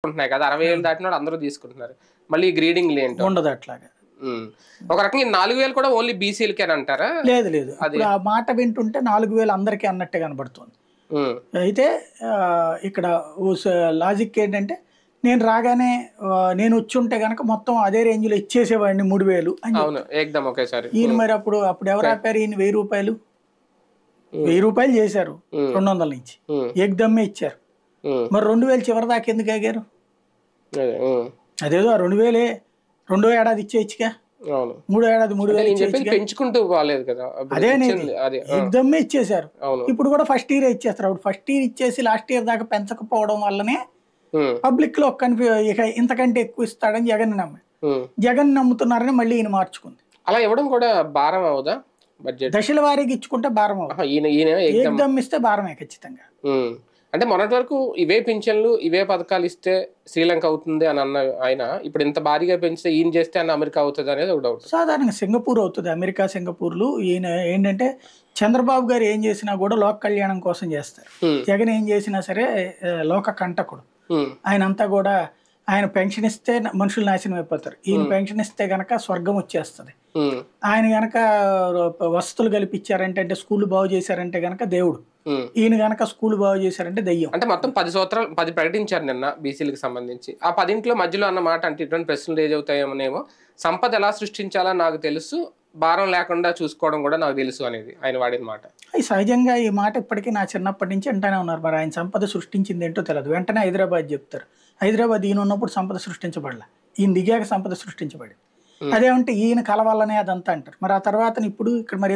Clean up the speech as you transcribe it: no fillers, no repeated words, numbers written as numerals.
ఉంటున్నాయి కదా, 60,000 దాటినోడు అందరూ తీసుకుంటున్నారు. మళ్ళీ గ్రీడింగ్ ఏంటో ఉండదు అట్లాగా. ఒక రకంగా 4,000 కూడా ఓన్లీ బీసీలకేనంటారా? లేదు లేదు, ఇప్పుడు ఆ మాట వింటుంటే 4,000 అందరికీ అన్నట్టే కనబడుతుంది. అయితే ఇక్కడ లాజిక్ ఏంటంటే, నేను రాగానే నేను వచ్చి ఉంటే గనక మొత్తం అదే రేంజ్ లో ఇచ్చేసేవాడిని 3,000 అని. ఈయన మరి అప్పుడు ఎవరు ఆపారు ఈయన? 1,000 రూపాయలు 1,000 రూపాయలు చేశారు, 200 నుంచి ఏకదమ్మే ఇచ్చారు. మరి 2,000 చివరి దాకా ఎందుకు ఆగారు? అదేదో ఆ 2,000 రెండో ఏడాది ఇచ్చేయచ్చుగా, మూడో ఏడాది 3,000 పెంచుకుంటూ పోలేదు కదా, అదే ఏకదమ్మే ఇచ్చేసారు. ఇప్పుడు కూడా ఫస్ట్ ఇయర్ ఇచ్చేస్తారు. అప్పుడు ఫస్ట్ ఇయర్ ఇచ్చేసి లాస్ట్ ఇయర్ దాకా పెంచకపోవడం వల్లనే పబ్లిక్ లో ఇక ఇంతకంటే ఎక్కువ ఇస్తాడని జగన్ నమ్మారు. జగన్ నమ్ముతున్నారని మళ్ళీ ఈయన మార్చుకుంది. అలా ఇవ్వడం కూడా భారం అవుదా? బడ్జెట్ దశల వారీగా ఇచ్చుకుంటే భారం అవుతుంది, ఏకదమ్ ఇస్తే భారమే ఖచ్చితంగా. అంటే మొన్నటి వరకు ఇవే పింఛన్లు ఇవే పథకాలు ఇస్తే శ్రీలంక అవుతుంది అని అన్న ఆయన, ఇప్పుడు ఇంత భారీగా పెంచితే ఈయన చేస్తే అన్న అమెరికా అవుతుంది అనేది ఒక డౌట్. సాధారణంగా సింగపూర్ అవుతుంది, అమెరికా సింగపూర్లు. ఈయన ఏంటంటే చంద్రబాబు గారు ఏం చేసినా కూడా లోక కళ్యాణం కోసం చేస్తారు. జగన్ ఏం చేసినా సరే లోక కంటకుడు. ఆయన అంతా కూడా ఆయన పెన్షన్ ఇస్తే మనుషులు నాశనం అయిపోతారు, ఈయన పెన్షన్ ఇస్తే గనక స్వర్గం వచ్చేస్తుంది. ఆయన గనక వసతులు కల్పించారంటే, అంటే స్కూల్ బాగు చేశారంటే గనక దేవుడు, ఈయన గనక స్కూల్ బాగు చేశారంటే దెయ్యం. అంటే మొత్తం 10 సంవత్సరాలు 10 ప్రకటించారు నిన్న బీసీలకు సంబంధించి. ఆ 10 మధ్యలో అన్న మాట అంటే ఇటువంటి ప్రశ్నలు రేజ్ అవుతాయేమోనేమో. సంపద ఎలా సృష్టించాలని నాకు తెలుసు, భారం లేకుండా చూసుకోవడం కూడా నాకు తెలుసు అనేది ఆయన వాడిన మాట. సహజంగా ఈ మాట ఇప్పటికీ నా చిన్నప్పటి నుంచి అంటానే ఉన్నారు. మరి ఆయన సంపద సృష్టించింది ఏంటో తెలియదు. వెంటనే హైదరాబాద్ చెప్తారు. హైదరాబాద్ ఈయన ఉన్నప్పుడు సంపద సృష్టించబడలే, ఈయన దిగాక సంపద సృష్టించబడింది. అదేమంటే ఈయన కలవాలనే అదంతా అంటారు. మరి ఆ తర్వాత ఇప్పుడు ఇక్కడ మరి